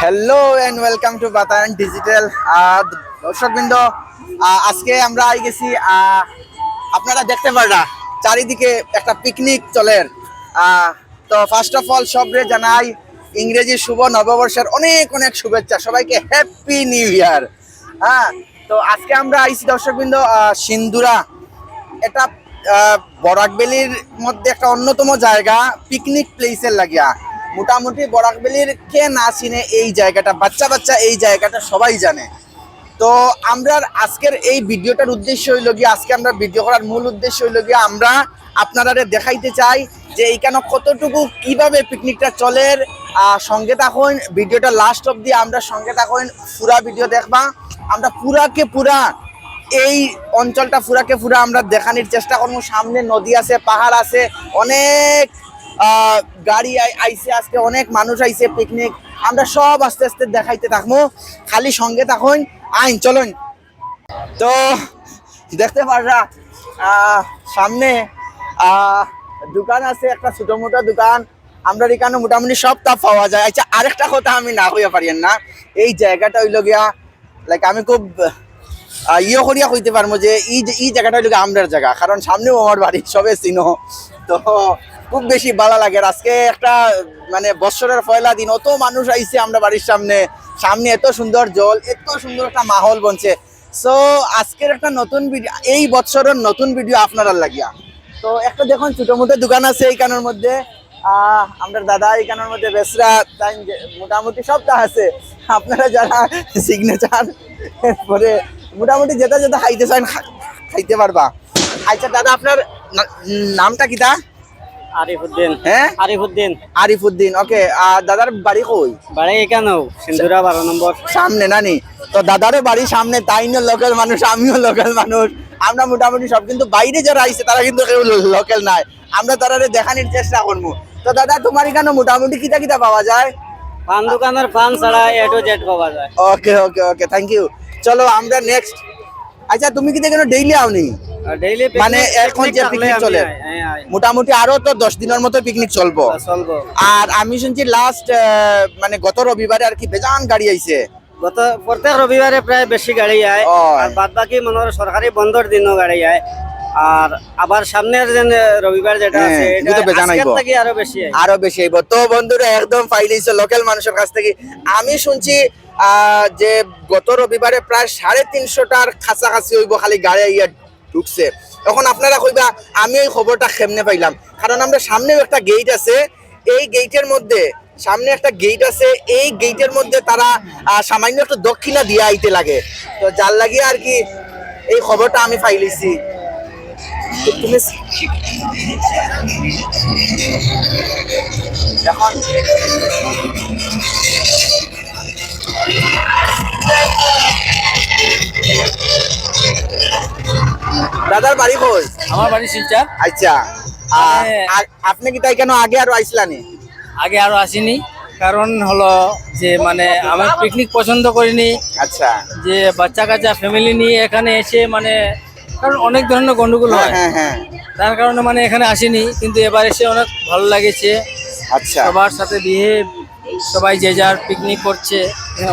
Hello and welcome to Batayan digital. দর্শকবৃন্দ, আজকে আমরা আই গেছি, আপনারা দেখতে পারা চারিদিকে একটা পিকনিক চলের। তো ফার্স্ট অফ অল সবরে জানাই ইংরেজি শুভ নববর্ষের অনেক অনেক শুভেচ্ছা, সবাইকে হ্যাপি নিউ ইয়ার। তো আজকে আমরা আইছি দর্শকবৃন্দ সিন্দুরা, এটা বরাকবেলির মধ্যে একটা অন্যতম জায়গা পিকনিক প্লেসের লাগিয়া। মোটামুটি বরাকবেলির কে না চিনে এই জায়গাটা, বাচ্চা বাচ্চা এই জায়গাটা সবাই জানে। তো আমরা আজকের এই ভিডিওটার উদ্দেশ্য হইল গিয়ে, আজকে আমরা ভিডিও করার মূল উদ্দেশ্য হইল গিয়ে আমরা আপনারা দেখাইতে চাই যে এইখানে কতটুকু কিভাবে পিকনিকটা চলে। সঙ্গে থাকুন, ভিডিওটা লাস্ট অবধি আমরা সঙ্গে থাকুন, পুরা ভিডিও দেখবা। আমরা পুরাকে পুরা এই অঞ্চলটা পুরাকে পুরা আমরা দেখানোর চেষ্টা করবো। সামনে নদী আছে, পাহাড় আছে, অনেক গাড়ি আইছে, আজকে অনেক মানুষ আইছে পিকনিক। আমরা সব আস্তে আস্তে দেখাইতে থাকবো, খালি সঙ্গে থাকুন। আইন চলুন। তো দেখতে পাররা সামনে দোকান আছে, একটা ছোট মোটো দোকান। আমরা এখানে মোটামুটি সব তাপ পাওয়া যায়। আচ্ছা, আরেকটা কথা আমি না কইয়া পারিয়েন না, এই জায়গাটা হইল গিয়া লাইক আমি খুব ইয়ে করিয়া কইতে পারবো যে এই জায়গাটা হইল গিয়া আমরার জায়গা, কারণ সামনেও আমার বাড়ি, সবে চিনো। তো খুব বেশি ভালো লাগে। আজকে একটা মানে বছরের পয়লা দিন, অত মানুষ আইছে আমরা বাড়ির সামনে, এত সুন্দর জল, এত সুন্দর একটা মাহল বনছে। সো আজকের একটা নতুন ভিডিও, এই বছরের নতুন ভিডিও আপনারা লাগিয়া। তো একটা দেখুন ছোট মোটো দোকান আছে এইখানের মধ্যে। আমরা দাদা এইখানের মধ্যে বেসরা তাই মোটামুটি সবটা আছে। আপনারা যারা সিগনেচার পরে মোটামুটি যেটা যেটা খাইতে চান খাইতে পারবা। আচ্ছা দাদা, আপনার নামটা কিটা? আরিফউদ্দিন। হ্যাঁ, আরিফউদ্দিন। ওকে, দাদার বাড়ি কই? বাড়ি এখানেও সিন্দুরা 12 নম্বর সামনে নানি। তো দাদারও বাড়ি সামনে, তাইও লোকাল মানুষ, আমিও লোকাল মানুষ। আমরা মোটামুটি সব, কিন্তু বাইরে যারা আইছে তারা কিন্তু কেউ লোকাল নাই। আমরা তারা দেখানোর চেষ্টা করবো। তো দাদা, তোমার এখানে মোটামুটি কিটা কিটা পাওয়া যায়? পান দোকানের পান ছাড়া এ টু জেড পাওয়া যায়। ওকে ওকে ওকে, থ্যাংক ইউ। চলো আমরা নেক্সট। আচ্ছা, তুমি কি এখানে ডেইলি আওনি? ডেইলি মানে এখন যে পিকনিক চলে মোটামুটি আরো তো 10 দিনের মতো পিকনিক চলবো। আর আমি শুনছি লাস্ট মানে গত রবিবারে আর কি বেজান গাড়ি আইছে। প্রত্যেক রবিবারে প্রায় বেশি গাড়ি আয়, আর বাদ বাকি মনে হয় সরকারি বন্ধর দিনও গাড়ি আয়। আর আবার সামনের যে রবিবার যেটা আছে এটা আজকের থেকে আরো বেশি আইব। তো বন্ধুরা একদম ফাইলিছে লোকাল মানুষের কাছ থেকে। আমি শুনছি যে গত রবিবারে প্রায় 350টার কাছাকাছি হইব খালি গাড়ি আইয়া ঢুকছে। তখন আপনারা কইবা আমি ওই খবরটা কেমনে পাইলাম, কারণ আমরা সামনেও একটা গেট আছে, এই গেটের মধ্যে সামনে একটা গেট আছে, এই গেটের মধ্যে তারা সামান্য একটা দক্ষিণা দিয়ে আইতে লাগে। তো যার লাগিয়ে আর কি এই খবরটা আমি পাইলিছি। তুমি এখন দাদার বাড়ি কই? আমার বাড়ি শিলচর। আচ্ছা, আপনি কি তাই কেন আগে আরো আইসলানি? আগে আরো আসিনি, কারণ হলো যে মানে আমার পিকনিক পছন্দ করিনি। আচ্ছা, যে বাচ্চা কাচ্চা ফ্যামিলি নিয়ে এখানে এসে মানে কারণ অনেক ধরনের গন্ডগোল হয়, তার কারণে মানে এখানে আসিনি। কিন্তু এবার এসে অনেক ভালো লাগেছে। আচ্ছা, সবার সাথে বিয়ে, সবাই যে যার পিকনিক করছে,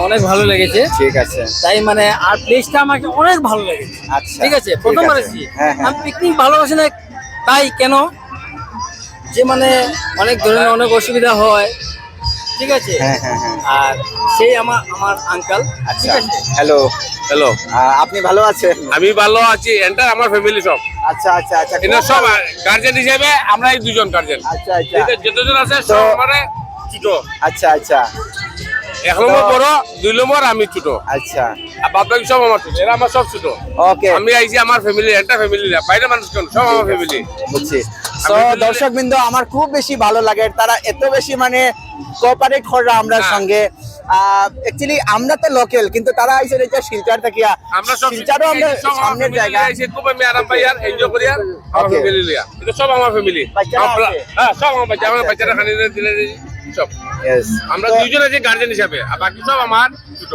অনেক ভালো লেগেছে। ঠিক আছে, তাই মানে আর প্লেসটা আমাকে অনেক ভালো লেগেছে। আচ্ছা, ঠিক আছে, প্রথমবার এসেছি। আমি পিকনিক ভালোবাসি না তাই কেন, যে মানে অনেক ধরনের অনেক অসুবিধা হয়। ঠিক আছে, আর সেই আমার আঙ্কাল। আচ্ছা, হ্যালো হ্যালো, আপনি ভালো আছেন? আমি ভালো আছি, এন্টার আমার ফ্যামিলি সব। আচ্ছা আচ্ছা আচ্ছা, এটা সব গার্জেন হিসেবে আমরা এই দুজন গার্জেন। আচ্ছা আচ্ছা, যতজন আছে সব আমারে ছোট। আচ্ছা আচ্ছা, 1 নম্বর বড়, 2 নম্বর আমি ছোট। আচ্ছা, আর বাদ বাকি সব আমার ছোট, এরা আমার সব ছোট। ওকে, আমি আইছি আমার ফ্যামিলি, এন্টার ফ্যামিলি না, বাইরে মানুষ কেন, সব আমার ফ্যামিলি। বুঝছি। তো দর্শকবৃন্দ, আমার খুব বেশি ভালো লাগে, তারা এত বেশি মানে কোঅপারেট করে আমরা সঙ্গে। অ্যাকচুয়ালি আমরা তো লোকাল, কিন্তু তারা আইছে এটা শিলচর থেকে। আমরা সব শিলচরও আমরা সামনের জায়গা আইছি, খুব আমি আরাম পাই আর এনজয় করি আর আমার ফ্যামিলি লিয়া। এটা সব আমার ফ্যামিলি। হ্যাঁ, সব আমার বাচ্চা, আমার বাচ্চারা খালি দিলে সব। আমরা দুইজন আছি গার্জেন হিসাবে, আর বাকি সব আমার ছোট।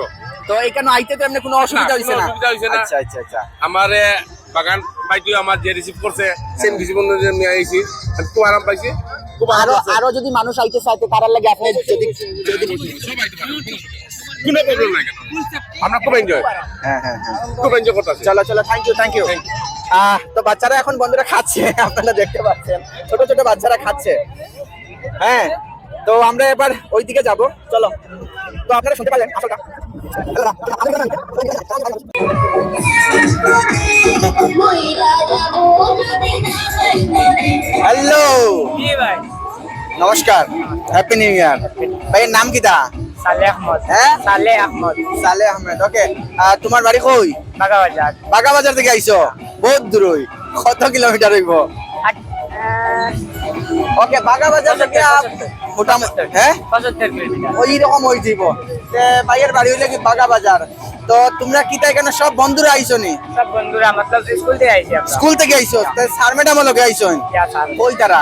তো এখানে আইতে তো এমনি কোনো অসুবিধা হইছে না? আচ্ছা আচ্ছা আচ্ছা, আমার বাগান পাইতো, আমার যে রিসিভ করছে সেম রিসিভ নিয়ে আইছি, খুব আরাম পাইছি। আরো যদি মানুষ আইতে চাইতে তার লাগে আপনি যদি কোনো প্রবলেম নাই কেন আমরা খুব এনজয় হ্যাঁ হ্যাঁ হ্যাঁ খুব এনজয় করতেছি চলো চলো থ্যাংক ইউ তো বাচ্চারা এখন বন্ধুরা খাচ্ছে আপনারা দেখতে পাচ্ছেন ছোট ছোট বাচ্চারা খাচ্ছে হ্যাঁ তো আমরা এবার ওই দিকে যাব চলো তো আপনারা শুনতে পারলেন আসলটা হ্যালো নমস্কার হ্যাপি নিউ ইয়ার ভাইয়ের নাম কি দা সালে আহমদ হ্যাঁ সালে আহমেদ ওকে তোমার বাড়ি কই বাগাবাজার বাগাবাজার থেকে আইছো বহুত দূর কত কিলোমিটার হইব ওকে বাগাবাজার থেকে মোটামুটি হ্যাঁ 75 কিলোমিটার ওই রকম হয়ে যাব ভাইয়ের বাড়ি হইলে কি বাগাবাজার তো তোমরা কি তাই কেন সব বন্ধুরা আইছো নি সব বন্ধুরা মতলব স্কুল থেকে আইছি আমরা স্কুল থেকে আইছো স্যার ম্যাডাম লগে আইছো ওই তারা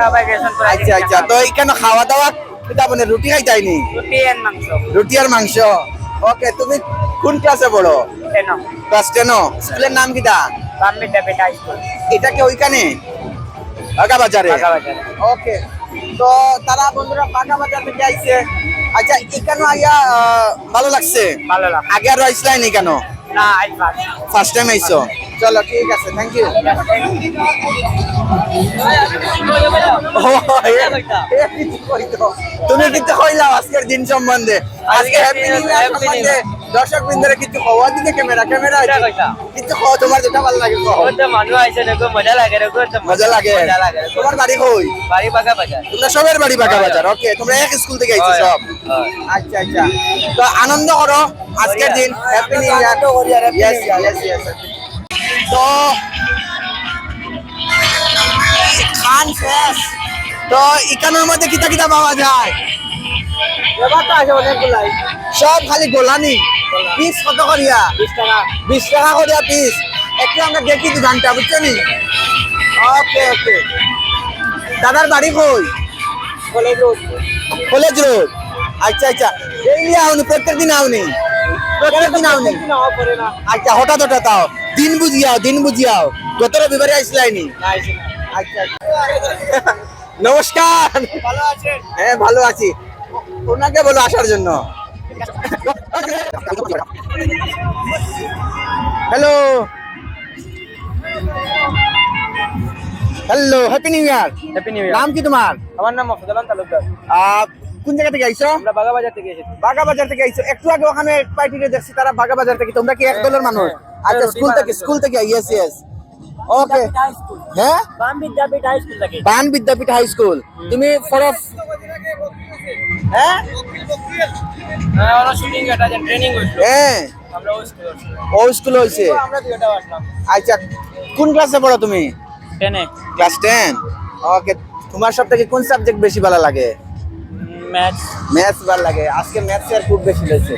আবার গেছেন তো আচ্ছা তো এইখানে খাওয়া দাওয়া কিতা মানে রুটি খাইতাইনি রুটি আর মাংস ওকে তুমি কোন ক্লাসে পড়ো কেন ক্লাস 10 স্কুলের নাম কিটা বাম্বিটা বেটা স্কুল এটা কি ওইখানে বাগাবাজারে ওকে তো তারা বন্ধুরা বাগাবাজার থেকে আইছে আচ্ছা এখানে আইয়া ভালো লাগছে আগে আর আইসলাই নি কেন না আই ফার্স্ট টাইম আইছো চলো ঠিক আছে থ্যাংক ইউ তুমি কিন্তু কইলাও আজকের দিন সম্বন্ধে আজকে হ্যাপি নিউ ইয়ার সম্বন্ধে দর্শক বৃন্দরে কিছু হওয়া দিকে ক্যামেরা কিন্তু তোমার যেটা ভালো লাগে মানুষ আইছে দেখো মজা লাগে মজা লাগে তোমার বাড়ি কই বাড়ি বাগাবাজার তোমরা সবের বাড়ি বাগাবাজার ওকে তোমরা এক স্কুল থেকে আইছো সব আচ্ছা তো আনন্দ করো আজকের দিন হ্যাপি নিউ ইয়ার ইয়েস তো খান শেষ তো ইকানোর মধ্যে কিতা কিতা পাওয়া যায় সব খালি গোলানি পিস কত করিয়া 20 টাকা করিয়া পিস একটু আমরা দেখি দোকানটা বুঝছো নি ওকে দাদার বাড়ি কই কলেজ রোড আচ্ছা ডেইলি আউনি প্রত্যেকদিন আউনি আচ্ছা হঠাৎ তাও দিন বুঝিয়াও গত রবিবারে আইসলাইনি আচ্ছা নমস্কার ভালো আছেন হ্যাঁ ভালো আছি ওনাকে বলো আসার জন্য হ্যালো হ্যাপি নিউ ইয়ার নাম কি তোমার আমার নাম মফদুলান তালুকদার কোন জায়গা থেকে আইছো আমরা বাগাবাজার থেকে এসেছি বাগাবাজার থেকে আইছো একটু আগে ওখানে পার্টিতে দেখছি তারা বাগাবাজার থেকে তোমরা কি এক দলের মানুষ আচ্ছা স্কুল থেকে ইয়েস ওকে হ্যাঁ বান বিদ্যাপীঠ হাই স্কুল তুমি ফরফ হ্যাঁ ওরা শুটিং এটা যে ট্রেনিং হইছে হ্যাঁ আমরা ও স্কুল হইছে আমরা দুইটা আসলাম আচ্ছা কোন ক্লাসে পড়ো তুমি 10 এ ক্লাস 10 ওকে তোমার সবথেকে কোন সাবজেক্ট বেশি ভালো লাগে ম্যাথস ভালো লাগে আজকে ম্যাথস এর খুব বেশি হয়েছে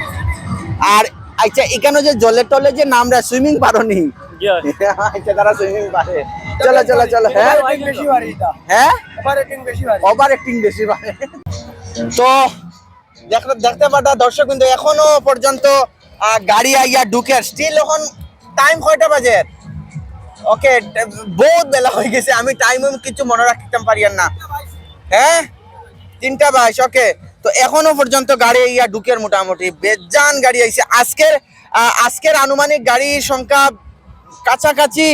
আর আচ্ছা এখানে যে জলে টলে যে নামরা সুইমিং পারোনি আচ্ছা তারা সুইমিং পারে চলো হ্যাঁ হ্যাঁ ওভার অ্যাক্টিং বেশি পারে তো দেখতে পাটা দর্শক কিন্তু এখনো পর্যন্ত গাড়ি আইয়া ঢুকে স্টিল এখন টাইম কয়টা বাজে ওকে বহুত বেলা হয়ে গেছে আমি টাইম কিছু মনে রাখতে পারি না হ্যাঁ 3:22 ওকে তো এখনো পর্যন্ত গাড়ি আইয়া ঢুকের মোটামুটি বেজান গাড়ি আইছে আজকের আনুমানিক গাড়ির সংখ্যা কাছাকাছি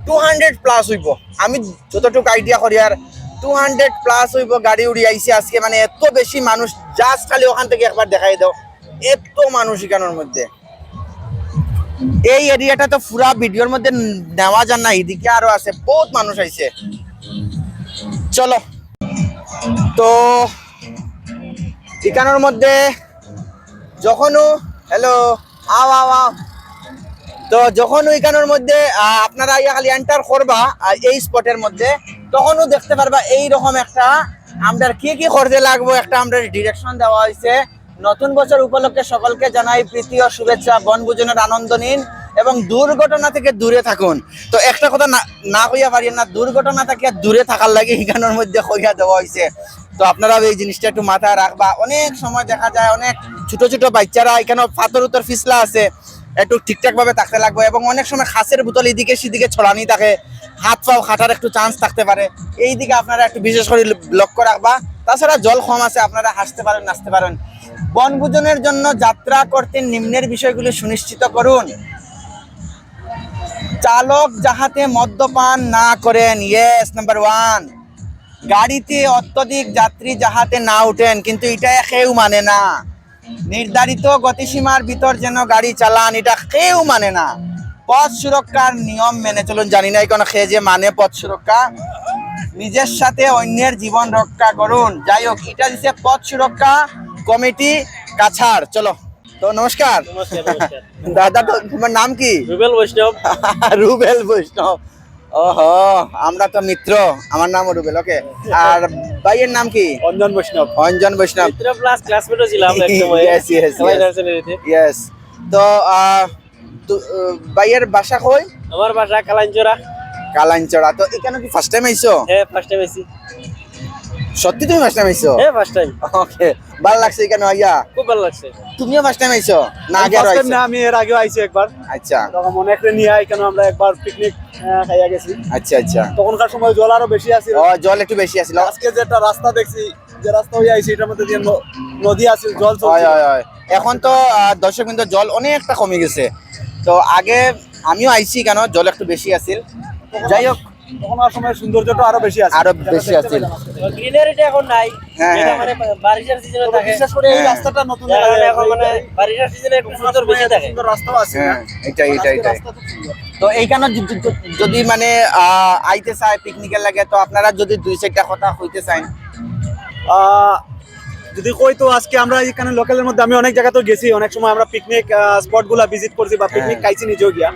200 প্লাস হইব আমি যতটুকু আইডিয়া করি আর 200 প্লাস হইব গাড়ি উড়ি আইছে আজকে মানে এত বেশি মানুষ জাস্ট খালি ওখান থেকে একবার দেখাই দাও এত মানুষ এখানের মধ্যে এই এরিয়াটা তো পুরা ভিডিওর মধ্যে নেওয়া যান না এদিকে আরো আছে বহুত মানুষ আইছে চলো তো এখানের মধ্যে যখনও হ্যালো আও তো যখন ওইখানের মধ্যে আপনারা ইয়া খালি এন্টার করবা এই স্পটের মধ্যে তখনও দেখতে পারবা এই রকম একটা আমরা কি করতে লাগবো একটা আমরা ডিরেকশন দেওয়া হয়েছে নতুন বছর উপলক্ষে সকলকে জানাই প্রীতি ও শুভেচ্ছা বনভোজনের আনন্দ নিন এবং দুর্ঘটনা থেকে দূরে থাকুন তো একটা কথা না কইয়া পারি না দুর্ঘটনা থেকে দূরে থাকার লাগে এখানের মধ্যে কইয়া দেওয়া হয়েছে তো আপনারা এই জিনিসটা একটু মাথায় রাখবা অনেক সময় দেখা যায় অনেক ছোট ছোট বাচ্চারা এখানে পাথর উত্তর ফিসলা আছে একটু ঠিকঠাক ভাবে থাকতে লাগবে এবং অনেক সময় খাসের বোতল এদিকে সেদিকে ছড়ানি থাকে হাত পাও খাটার একটু চান্স থাকতে পারে এই দিকে আপনারা একটু বিশেষ করে লক্ষ্য রাখবা তাছাড়া জল কম আছে আপনারা হাসতে পারেন নাচতে পারেন বনভোজনের জন্য যাত্রা করতে নিম্নের বিষয়গুলি সুনিশ্চিত করুন। চালক যাহাতে মদ্যপান না করেন, ইয়েস নাম্বার 1। গাড়িতে অত্যধিক যাত্রী যাহাতে না উঠেন, কিন্তু এটা কেউ মানে না। নির্ধারিত গতিসীমার ভিতর যেন গাড়ি চালান, এটা কেউ মানে না। পথ সুরক্ষার নিয়ম মেনে চলুন, জানি না কোনো খেয়ে যে মানে পথ সুরক্ষা। নিজের সাথে অন্যের জীবন রক্ষা করুন। যাই হোক, এটা দিচ্ছে পথ সুরক্ষা কমিটি কাছাড়। চলো তো নমস্কার দাদা, তো তোমার নাম কি? রুবেল বৈষ্ণব। রুবেল বৈষ্ণব, ওহো, আমরা তো মিত্র। আমার নাম রুবেল, ওকে। আর ভাইয়ের নাম কি? অঞ্জন বৈষ্ণব। অঞ্জন বৈষ্ণব, মিত্র প্লাস ক্লাসমেটও ছিলাম এক সময়। Yes, yes, সবাই yes. নার্সারিতে। ইয়েস। তো ভাইয়ের বাসা কই? আমার বাসা কালাঞ্চরা। কালাঞ্চড়া। তো এখানে কি ফার্স্ট টাইম আইছো? হ্যাঁ, ফার্স্ট টাইম আইছি। সত্যি তুমি ফার্স্ট টাইম আইছো? হ্যাঁ, ফার্স্ট টাইম। ওকে, ভালো লাগছে এখানে আইয়া? খুব ভালো লাগছে। তুমিও ফার্স্ট টাইম আইছো না আগে আর আইছো? না, আমি এর আগেও আইছি একবার। আচ্ছা তখন অনেক নিয়ে এখানে আমরা একবার পিকনিক খাইয়া গেছি। আচ্ছা আচ্ছা। তখনকার সময় জল আরো বেশি আছে। ও, জল একটু বেশি আছিল। আজকে যেটা রাস্তা দেখছি, যে রাস্তা হয়ে আইছি, এটার মধ্যে দিয়ে নদী আছে, জল হয় চলছে। হয় হয়। এখন তো দর্শক বিন্দু জল অনেকটা কমে গেছে। তো আগে আমিও আইছি, কেন জল একটু বেশি আছিল। যাই হোক, তখনকার সময় সৌন্দর্যটা আরো বেশি আছে। আরো বেশি আছিল। গ্রিনারিটা এখন নাই। হ্যাঁ, যেটা হ্যাঁ। মানে বারিশের সিজনে থাকে। বিশেষ করে এই হ্যাঁ। রাস্তাটা নতুন যার কারণে এখন মানে বারিশের সিজনে একটু সুন্দর বেশি থাকে। সুন্দর রাস্তাও আছে না? হ্যাঁ, এটাই এটাই এটাই। রাস্তা খুব সুন্দর। তো এইখানে যদি মানে আইতে চায় পিকনিকের লাগে, তো আপনারা যদি 2-4টা কথা কইতে চান। যদি কই তো আজকে আমরা এখানে লোকালের মধ্যে আমি অনেক জায়গাতেও গেছি, অনেক সময় আমরা পিকনিক স্পট গুলা ভিজিট করছি বা পিকনিক হ্যাঁ। খাইছি নিজেও গিয়া।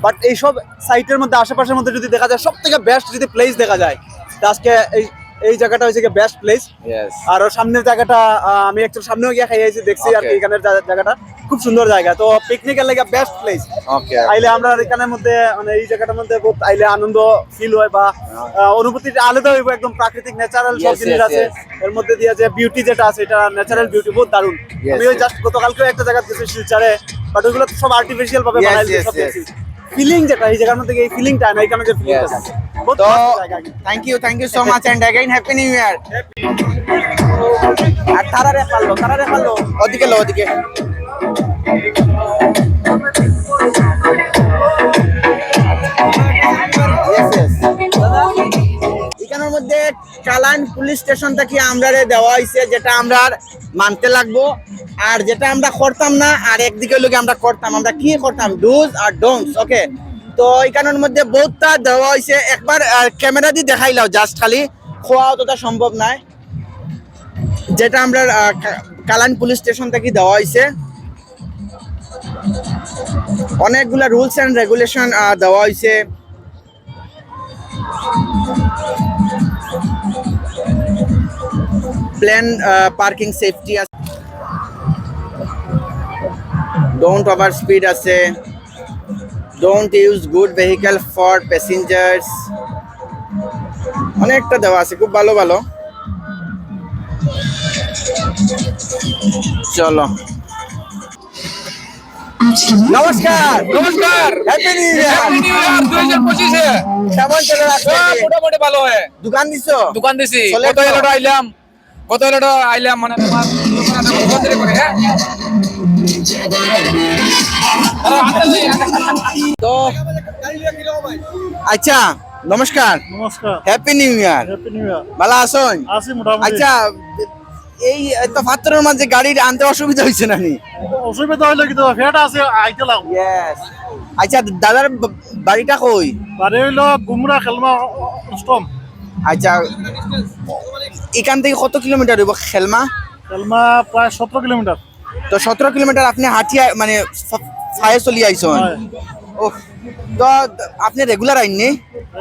বাট এইসব সাইটের মধ্যে আশেপাশের মধ্যে যদি দেখা যায়, সব থেকে বেস্ট যদি প্লেস দেখা যায়, তো আজকে এই জায়গাটা হচ্ছে কি বেস্ট প্লেস। ইয়েস। আর সামনের জায়গাটা আমি একটু সামনেও গিয়ে খাইয়েছি, দেখছি আর কি Okay. এখানের জায়গাটা খুব সুন্দর জায়গা। তো পিকনিকের লাগে বেস্ট প্লেস। ওকে। আইলে আমরা এখানের মধ্যে মানে এই জায়গাটার মধ্যে বহুত আইলে আনন্দ ফিল হয় বা অনুভূতিটা আলাদা হইব, একদম প্রাকৃতিক ন্যাচারাল সব Yes, জিনিস yes, আছে। yes. এর মধ্যে দিয়ে যে বিউটি যেটা আছে, এটা ন্যাচারাল বিউটি বহুত দারুণ। Yes, আমি ওই yes. জাস্ট গতকালকে একটা জায়গা গেছি শিলচরে, বাট ওইগুলো তো সব আর্টিফিশিয়াল ভাবে Yes, বানাইছে, yes, সব yes. দেখছি। ফিলিং যেটা এই জায়গার মধ্যে, এই ফিলিংটা না, এখানে যে ফিলিংটা Yes. আছে বহুত তো mast জায়গা কিন্তু। Thank you so much and again happy new year. আর তারারে পারলো ওদিকে লো, ওদিকে। Yes, yes. এখানের মধ্যে কালান পুলিশ স্টেশন থেকে আমরা দেওয়া হয়েছে, যেটা আমরা মানতে লাগবো। আর যেটা আমরা করতাম না, আর একদিকে লোকে আমরা করতাম। আমরা কি করতাম? ডুজ আর ডোন্টস। ওকে, তো এখানের মধ্যে বহুতটা দেওয়া হয়েছে। একবার ক্যামেরা দিয়ে দেখাইলাও, জাস্ট খালি খোয়া অতটা সম্ভব নয়। যেটা আমরা কালান পুলিশ স্টেশন থেকে দেওয়া হয়েছে, অনেকগুলা রুলস এন্ড রেগুলেশন দেওয়া হয়েছে। প্ল্যান পার্কিং সেফটি আছে, ডোন্ট ওভার স্পিড আছে, don't use good vehicle for passengers, অনেকটা দেওয়া আছে, খুব ভালো ভালো। চলো, নমস্কার নমস্কার, happy new year. Happy new ইয়ার 2025 কেমন চলে রাখছে? মোটামুটি ভালো হয়। দোকান দিছো? দোকান দিছি, চলে কত এলোটা আইলাম মানে তোমার দোকান থেকে করে, হ্যাঁ। তো আচ্ছা, নমস্কার, নমস্কার, happy new year. Happy new ইয়ার। ভালো আছেন? আছি মোটামুটি। আচ্ছা, এই এত পাত্রের মাঝে গাড়ি আনতে অসুবিধা হয়েছে নানি? অসুবিধা হইলে কিন্তু ফেটা আছে, আইতে লাগ। ইয়েস। আচ্ছা, দাদার বাড়িটা কই? বাড়ি হইলো গুমরা খেলমা স্টম। আচ্ছা, এখান থেকে কত কিলোমিটার হইব খেলমা? খেলমা প্রায় 17 কিলোমিটার। তো 17 কিলোমিটার আপনি হাঁটিয়া মানে ফায়ে চলি আইছেন? হয়। ও, তো আপনি রেগুলার আইননি?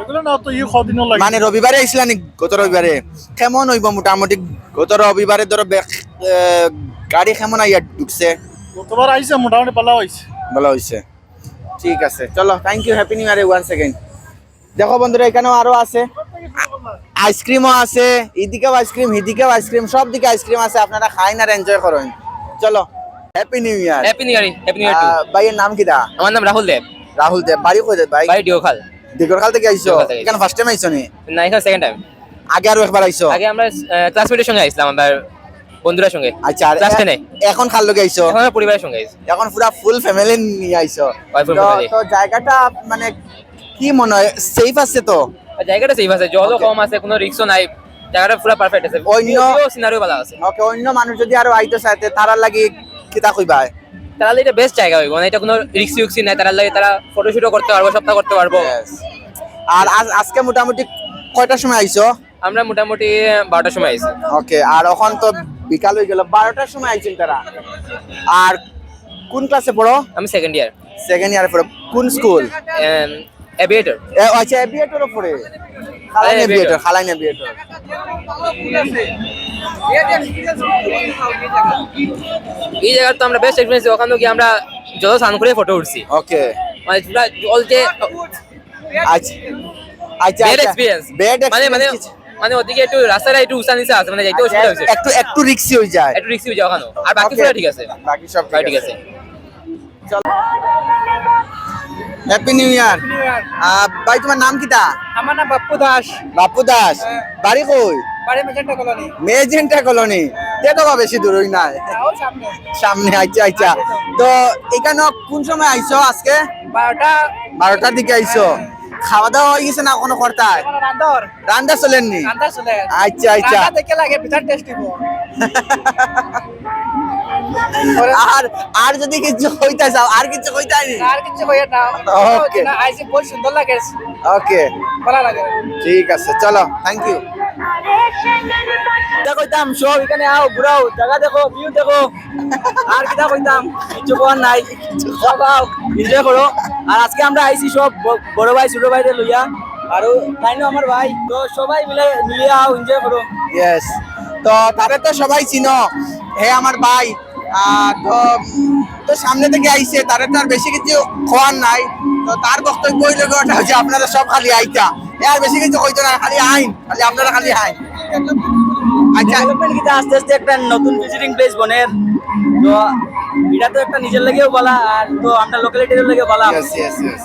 এগুলো না তো কদিনও লাগে। মানে রবিবারে আইছিলেন? গত রবিবারে কেমন হইব মোটামুটি? গত রবিবারে ধরো গাড়ি কেমন আইয়া ঢুকছে? গতবার আইছে মোটামুটি পালা হইছে। ভালো হয়েছে, ঠিক আছে। চলো, thank you, happy new year one second. দেখো বন্ধুরা, এখানেও আরো আছে, আইসক্রিমও আছে, এদিকেও আইসক্রিম, এদিকেও আইসক্রিম, সব দিকে আইসক্রিম আছে। আপনারা খাইন আর এনজয় করেন। চলো, happy new year. Happy new year, happy new year too. ভাইয়ের নাম কি দা? আমার নাম রাহুল দেব। রাহুল দেব। বাড়ি কই দেব ভাই? বাড়ি ডিওখাল। দিগরখাল থেকে আইছো? দিগরখাল থেকে এখানে ফার্স্ট টাইম আইছো নি? না, এখানে সেকেন্ড টাইম। আগে আরো একবার আইছো? আগে আমরা ক্লাসমেটের সঙ্গে আইছিলাম, আমার বন্ধুদের সঙ্গে আচ্ছা আর ক্লাস 10 এ এখন কার লগে আইছো এখন আমরা পরিবারের সঙ্গে আইছি এখন পুরা ফুল ফ্যামিলি নিয়ে আইছো Wife and তো family। তো জায়গাটা মানে কি মনে হয় সেফ আছে তো আর জায়গাটা সেফ আছে জলও কম আছে কোনো রিস্কও নাই জায়গাটা পুরো পারফেক্ট আছে অন্য- সিনারিও ভালো আছে ওকে অন্য মানুষ যদি আরো আইতো চাইতে তারা লাগি কিতা কইবা তারা এটা বেস্ট জায়গা হইব মানে এটা কোনো রিস্ক ইউক্সি নাই তারা লাগে তারা ফটোশুটও করতে পারবো সবটা করতে পারবো Yes. আর আজকে মোটামুটি কয়টার সময় আইছো আমরা মোটামুটি 12টার সময় আইছি ওকে আর এখন তো বিকাল হয়ে গেল 12টার সময় আইছেন তারা আর কোন ক্লাসে পড়ো আমি সেকেন্ড ইয়ার সেকেন্ড ইয়ারে পড়ো কোন স্কুল এভিয়েটর আচ্ছা এবিএটরও পড়ে খালাইন এবিএটর খালাইন এবিএটর এই জায়গার তো আমরা বেস্ট এক্সপিরিয়েন্স ওখানে গিয়ে আমরা জল স্নান করে ফটো উঠছি ওকে মানে পুরা জল যে আচ্ছা আচ্ছা বেড এক্সপিরিয়েন্স বেড মানে মানে মানে ওদিকে একটু রাস্তাটা একটু উঁচা নিচে আছে মানে যাইতে অসুবিধা হয়েছে একটু একটু রিস্কি হয়ে যায় একটু রিস্কি হয়ে যাও ওখানে আর বাকি Okay. সব ঠিক আছে বাকি সব সবাই ঠিক আছে হ্যাপি নিউ ইয়ার ভাই তোমার নাম কিটা আমার নাম বাপ্পু দাস বাপু দাস বাড়ি কই বাড়ি মেজেন্টা কলোনি মেজেন্টা কলোনি তেতো বেশি দূর হই নাই সামনে সামনে আচ্ছা আচ্ছা তো এখানে কোন সময় আইছো আজকে 12টার দিকে আইছো খাওয়া দাওয়া হয়ে গেছে না কোনো কর্তায় রান্দর রান্না চলেননি রান্দা চলে আচ্ছা আচ্ছা দেখে লাগে ভিতর টেস্ট দিব আর আর যদি কিছু হইতা চাও আর কিছু হইতাই নি আর কিছু কইয়া না Okay. আইসি বহুত সুন্দর লাগে ওকে ভালো লাগে ঠিক আছে চলো থ্যাংক ইউ কইতাম সব এখানে আও ঘুরাও জায়গা দেখো ভিউ দেখো আর কিটা কইতাম কিছু কোয়ার নাই সব আও এনজয় করো আর আজকে আমরা আইছি সব বড় ভাই ছোট ভাইদের লইয়া আর তাইনো আমার ভাই তো সবাই মিলে মিলে আও এনজয় করো ইয়েস তো তারে তো সবাই চিনো হে আমার ভাই তো তো সামনে থেকে আইছে তারে তো আর বেশি কিছু খোয়ার নাই তো তার বক্তব্য হইল ওটা হচ্ছে আপনারা সব খালি আইতা আর বেশি কিছু কইতো না খালি আইন খালি আপনারা খালি আইন আচ্ছা ডেভেলপমেন্ট কিটা আস্তে আস্তে একটা নতুন ভিজিটিং প্লেস বনের তো এটা তো একটা নিজের লাগেও বলা আর তো আমরা লোকালিটির লাগেও বলা ইয়েস ইয়েস ইয়েস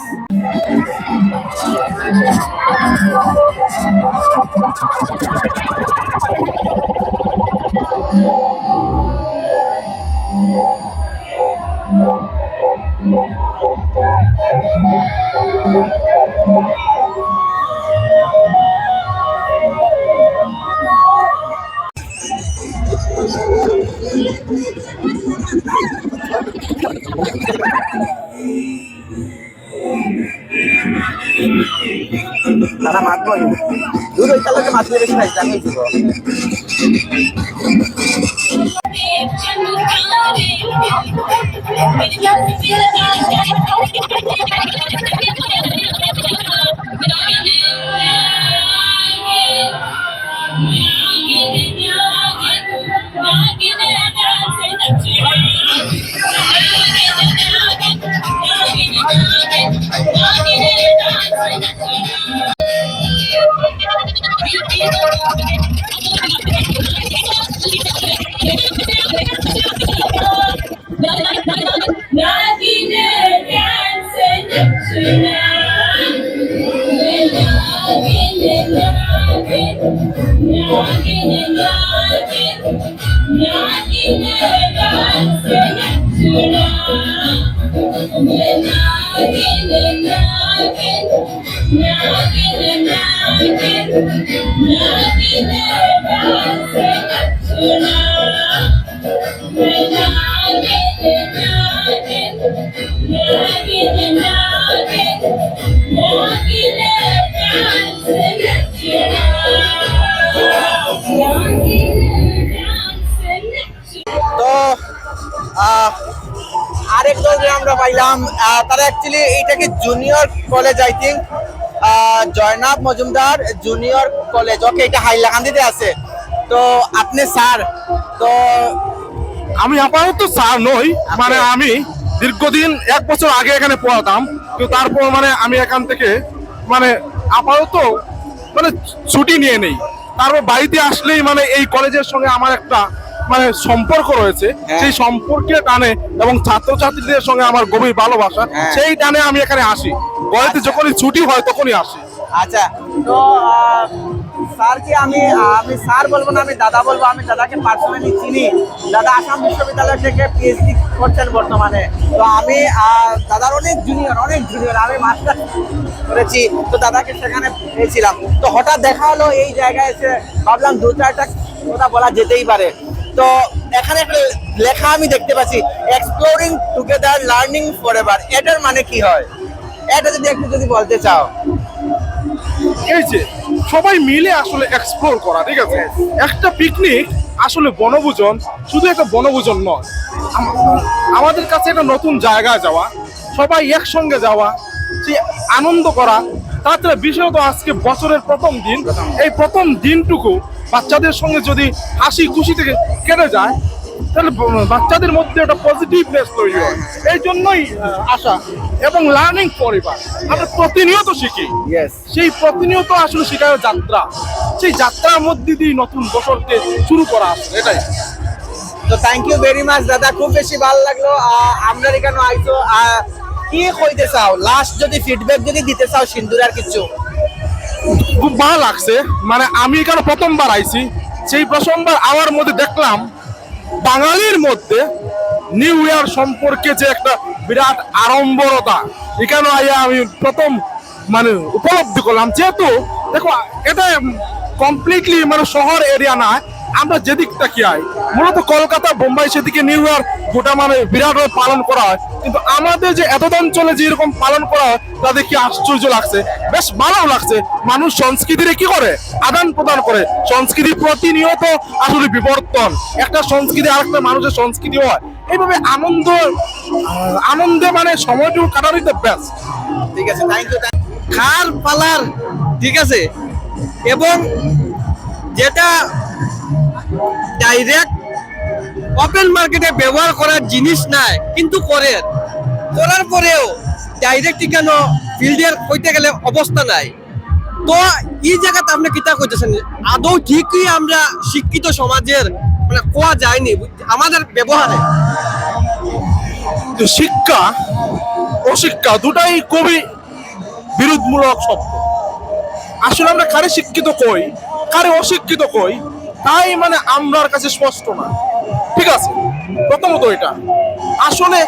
তারা মাত্র দূর ওই কালকে মাত্র বেশি নাই জানি দিব তো আরেকজন যে আমরা পাইলাম তারা অ্যাকচুয়ালি এইটাকে junior college I think Zainab Majumdar junior college ওকে এটা হাইলাকান্দিতে আছে তো আপনি স্যার তো আমি আপাতত স্যার নই মানে আমি দীর্ঘদিন 1 বছর আগে এখানে পড়াতাম তো তারপর মানে আমি এখান থেকে মানে আপাতত মানে ছুটি নিয়ে নেই তারপর বাড়িতে আসলেই মানে এই কলেজের সঙ্গে আমার একটা মানে সম্পর্ক রয়েছে সেই সম্পর্কে টানে এবং ছাত্রছাত্রীদের সঙ্গে আমার গভীর ভালোবাসা সেই টানে আমি এখানে আসি বাড়িতে যখনই ছুটি হয় তখনই আসি আচ্ছা তো স্যারকে আমি স্যার বলবো না, আমি দাদা বলবো। আমি দাদাকে পার্সোনালি চিনি। দাদা আসাম বিশ্ববিদ্যালয় থেকে পিএইচডি করছেন বর্তমানে। তো আমি দাদার অনেক জুনিয়র, আমি মাস্টার করেছি, তো দাদাকে সেখানে পেয়েছিলাম। তো হঠাৎ দেখা হলো এই জায়গায় এসে, ভাবলাম দু চারটা কথা বলা যেতেই পারে। তো এখানে একটা লেখা আমি দেখতে পাচ্ছি, এক্সপ্লোরিং টুগেদার লার্নিং ফরএভার। এটার মানে কি হয়, এটা যদি বলতে চাও। এই যে সবাই মিলে আসলে এক্সপ্লোর করা, ঠিক আছে? একটা পিকনিক আসলে বনভোজন, শুধু একটা বনভোজন নয়, আমাদের কাছে একটা নতুন জায়গায় যাওয়া, সবাই একসঙ্গে যাওয়া, যে আনন্দ করা। তাছাড়া বিশেষত আজকে বছরের প্রথম দিন, এই প্রথম দিনটুকু বাচ্চাদের সঙ্গে যদি হাসি খুশি থেকে কেটে যায়, তাহলে বাচ্চাদের মধ্যে একটা পজিটিভনেস তৈরি হয়। এই জন্যই আসা এবং লার্নিং ফরএভার। আমরা প্রতিনিয়ত শিখি, সেই প্রতিনিয়ত আসলে শেখার যাত্রা, সেই যাত্রার মধ্যে দিয়ে নতুন বছরকে শুরু করা আসলে এটাই। তো থ্যাংক ইউ ভেরি মাচ দাদা, খুব বেশি ভালো লাগলো। আমরা এখানে আইছো, কি কইতে চাও লাস্ট, যদি ফিডব্যাক যদি দিতে চাও সিন্দুরার কিছু? খুব ভালো লাগছে, মানে আমি এখানে প্রথমবার আইছি, সেই প্রথমবার আওয়ার মধ্যে দেখলাম বাঙালির মধ্যে নিউ ইয়ার সম্পর্কে যে একটা বিরাট আড়ম্বরতা, এখানে আইয়া আমি প্রথম মানে উপলব্ধি করলাম। যেহেতু দেখো এটা কমপ্লিটলি মানে শহর এরিয়া না, আমরা যেদিক তাকিয়ে মূলত কলকাতা বোম্বাই সেদিকে নিউ ইয়ার গোটা মানে বিরাট পালন করা হয়, কিন্তু আমাদের যে এত অঞ্চলে যেরকম পালন করা হয় তা দেখে আশ্চর্য লাগছে, বেশ ভালো লাগছে। মানুষ সংস্কৃতির কি করে আদান প্রদান করে, সংস্কৃতি প্রতিনিয়ত আসলে বিবর্তন, একটা সংস্কৃতি আরেকটা মানুষের সংস্কৃতি হয়, এইভাবে আনন্দে মানে সময়টুকু কাটানোই বেস্ট। ঠিক আছে, থ্যাংক ইউ। খার পালার, ঠিক আছে, এবং যেটা ডাইরেক্ট ওপেন মার্কেটে ব্যবহার করার জিনিস নাই, কিন্তু করার পরেও ডাইরেক্ট কেন ফিল্ডের কইতে গেলে অবস্থা নাই। তো এই জায়গাতে আপনি কিতা কইতেছেন, আদৌ ঠিকই আমরা শিক্ষিত সমাজের মানে কোয়া যায়নি আমাদের ব্যবহারে? শিক্ষা অশিক্ষা দুটাই খুবই বিরোধমূলক শব্দ। আসলে আমরা কারে শিক্ষিত কই কারে অশিক্ষিত কই তাই মানে আমরার কাছে স্পষ্ট না, ঠিক আছে? প্রথমত এটা আসলে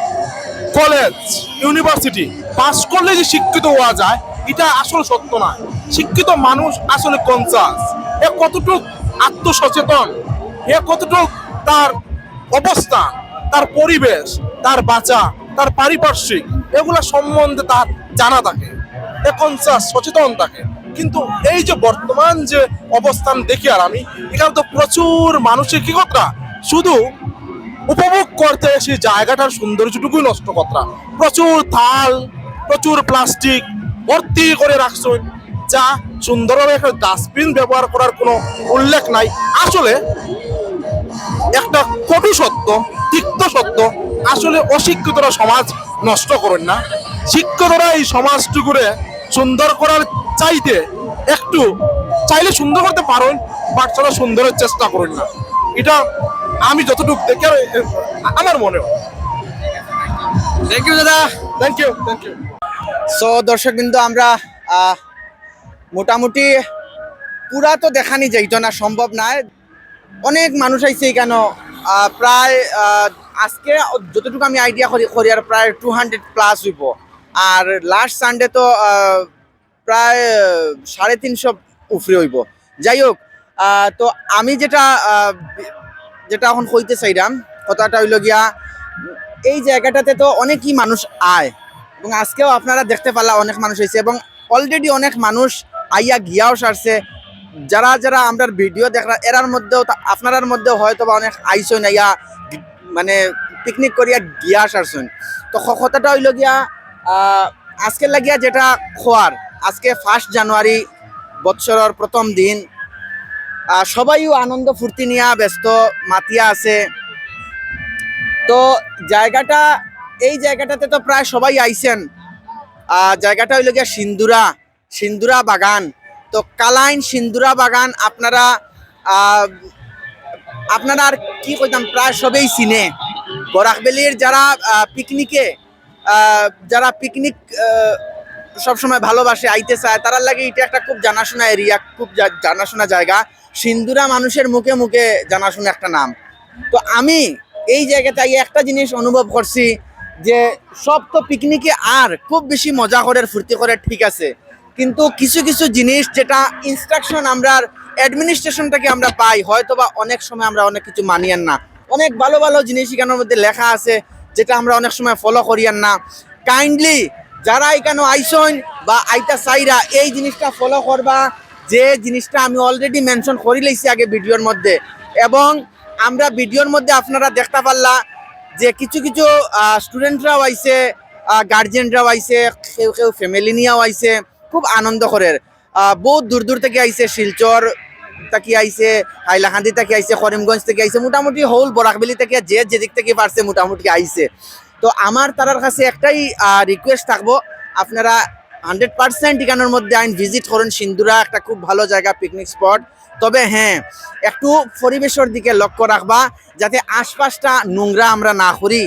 কলেজ ইউনিভার্সিটি পাস করলে যে শিক্ষিত হওয়া যায় এটা আসলে সত্য না। শিক্ষিত মানুষ আসলে কনসাস, এ কতটুকু আত্মসচেতন, এ কতটুকু তার অবস্থান, তার পরিবেশ, তার বাঁচা, তার পারিপার্শ্বিক এগুলা সম্বন্ধে তার জানা থাকে, এ কনসাস সচেতন থাকে। কিন্তু এই যে বর্তমান যে অবস্থান দেখি আর আমি, এখানে তো প্রচুর মানুষের কি কথা শুধু উপভোগ করতে সেই জায়গাটার সৌন্দর্যটুকুই নষ্ট করা, প্রচুর থাল, প্রচুর প্লাস্টিক ভর্তি করে রাখছেন, যা সুন্দরভাবে একটা ডাস্টবিন ব্যবহার করার কোনো উল্লেখ নাই। আসলে একটা কটু সত্য, তিক্ত সত্য, আসলে অশিক্ষিতরা সমাজ নষ্ট করেন না, শিক্ষিতরা এই সমাজটুকুরে সুন্দর করার চাইতে একটু চাইলে সুন্দর করতে পারেন, বাট তারা সুন্দরের চেষ্টা করেন না। এটা আমি যতটুকু দেখে আমার মনে হয়। থ্যাংক ইউ দাদা, থ্যাংক ইউ। সো দর্শক বিন্দু, আমরা মোটামুটি পুরা তো দেখানি যাইতো না, সম্ভব নয়। অনেক মানুষ আইছে এখানে, প্রায় আজকে যতটুকু আমি আইডিয়া করি আর প্রায় 200+ হইব। আর লাস্ট সানডে তো প্রায় 350 উপরে হইব। যাই হোক, তো আমি যেটা এখন কইতে চাইলাম কথাটা হইল গিয়া, এই জায়গাটাতে তো অনেকই মানুষ আয়, এবং আজকেও আপনারা দেখতে পারলা অনেক মানুষ হয়েছে, এবং অলরেডি অনেক মানুষ আইয়া গিয়াও সারছে। যারা যারা আমরা ভিডিও দেখলাম এরার মধ্যেও আপনার মধ্যেও হয়তো বা অনেক আইসই না, ইয়া মানে পিকনিক করিয়া গিয়া সারছেন। তো কথাটা হইল গিয়া, আজকে লাগিয়া যেটা খোয়ার, আজকে 1 জানুয়ারি বৎসরের প্রথম দিন, সবাইও আনন্দ ফুর্তি নিয়ে ব্যস্ত মাতিয়া আছে। তো এই জায়গাটাতে তো প্রায় সবাই আইছেন। জায়গাটা হইল গিয়া সিন্দুরা বাগান। তো কালাইন সিন্দুরা বাগান আপনারা আর কি কইতাম, প্রায় সবাই চিনে। বরাকবেলির যারা পিকনিক সবসময় ভালোবাসে আইতে চায় তারার লাগে এটা একটা খুব জানাশোনা এরিয়া, খুব জানাশোনা জায়গা। সিন্দুরা মানুষের মুখে মুখে জানাশোনা একটা নাম। তো আমি এই জায়গাতে একটা জিনিস অনুভব করছি যে সব তো পিকনিকে আর খুব বেশি মজা করে ফুর্তি করে ঠিক আছে, কিন্তু কিছু কিছু জিনিস যেটা ইনস্ট্রাকশন আমরা অ্যাডমিনিস্ট্রেশন থেকে আমরা পাই, হয়তোবা অনেক সময় আমরা অনেক কিছু মানিয়ান না। অনেক ভালো ভালো জিনিস এখানের মধ্যে লেখা আছে যেটা আমরা অনেক সময় ফলো করিয়ান না। কাইন্ডলি যারা এখানে আইসন বা আইতা চাইরা এই জিনিসটা ফলো করবা, যে জিনিসটা আমি অলরেডি মেনশন করে লইছি আগে ভিডিওর মধ্যে, এবং আমরা ভিডিওর মধ্যে আপনারা দেখতে পারলা যে কিছু কিছু স্টুডেন্টরাও আইছে, গার্জিয়ানরাও আইছে, কেউ কেউ ফ্যামিলি নিয়েও আইছে, খুব আনন্দ করে। বহুত দূর দূর থেকে আইছে, শিলচর থেকে আইছে, হাইলাকান্দি থেকে আইছে, করিমগঞ্জ থেকে আইছে, মোটামুটি হোল বরাকবেলি থেকে যে যেদিক থেকে পারছে মোটামুটি আইছে। তো আমার তারার কাছে একটাই রিকোয়েস্ট থাকবো, আপনারা 100% এখানের মধ্যে আইন ভিজিট করুন। সিন্দুরা একটা খুব ভালো জায়গা, পিকনিক স্পট। তবে হ্যাঁ, একটু পরিবেশের দিকে লক্ষ্য রাখবা যাতে আশপাশটা নোংরা আমরা না করি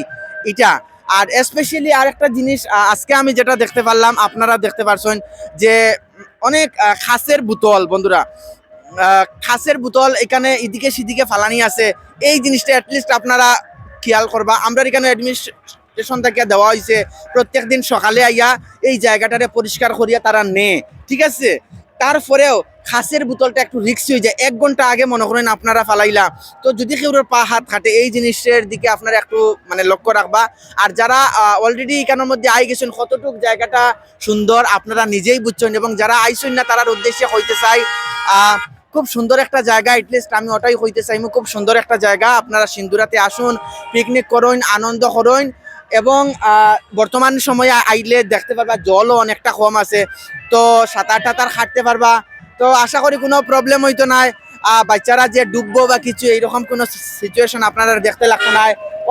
এটা। আর স্পেশালি আরেকটা জিনিস আজকে আমি যেটা দেখতে পারলাম, আপনারা দেখতে পারছেন যে অনেক খাসের বোতল, বন্ধুরা খাসের বোতল এখানে এদিকে সেদিকে ফালানি আছে। এই জিনিসটা অ্যাটলিস্ট আপনারা খেয়াল করবা। আমরা এখানে অ্যাডমিনিস্ট্রেশন থেকে দেওয়া হয়েছে প্রত্যেক দিন সকালে আইয়া এই জায়গাটারে পরিষ্কার করিয়া তারা নেয়, ঠিক আছে। তারপরেও খাসের বোতলটা একটু রিস্ক হয়ে যায়। 1 ঘন্টা আগে মনে করেন আপনারা ফালাইলা, তো যদি কেউ পা হাত কাটে, এই জিনিসের দিকে আপনারা একটু মানে লক্ষ্য রাখবা। আর যারা অলরেডি এখানের মধ্যে আই গেছেন, কতটুক জায়গাটা সুন্দর আপনারা নিজেই বুঝছেন, এবং যারা আইসেন না তারার উদ্দেশ্যে হইতে চাই খুব সুন্দর একটা জায়গা। এটলিস্ট আমি ওটাই হইতে চাই, খুব সুন্দর একটা জায়গা। আপনারা সিন্দুরাতে আসুন, পিকনিক করুন, আনন্দ করুন, এবং বর্তমান সময়ে আইলে দেখতে পারবা জলও অনেকটা কম আছে, তো সাঁতার টাতার হাঁটতে পারবা। তো আশা করি কোনো প্রবলেম হইতো না, বাচ্চারা যে ডুববো বা কিছু এইরকম কোনো সিচুয়েশন আপনারা দেখতে লাগতো না।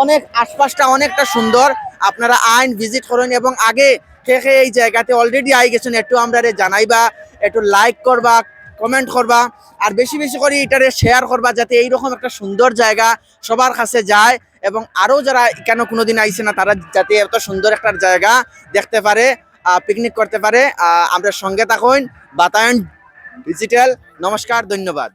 অনেক আশপাশটা অনেকটা সুন্দর, আপনারা আইন ভিজিট করুন। এবং আগে থেকে এই জায়গাতে অলরেডি আই গেছেন, একটু আমরা জানাইবা, একটু লাইক করবা, কমেন্ট করবা, আর বেশি বেশি করে এটারে শেয়ার করবা যাতে এইরকম একটা সুন্দর জায়গা সবার কাছে যায়, এবং আরও যারা কেন কোনোদিন আইছে না তারা যাতে এত সুন্দর একটা জায়গা দেখতে পারে, পিকনিক করতে পারে। আমরা সঙ্গে থাকুন বাতায়ন ডিজিটাল। নমস্কার, ধন্যবাদ।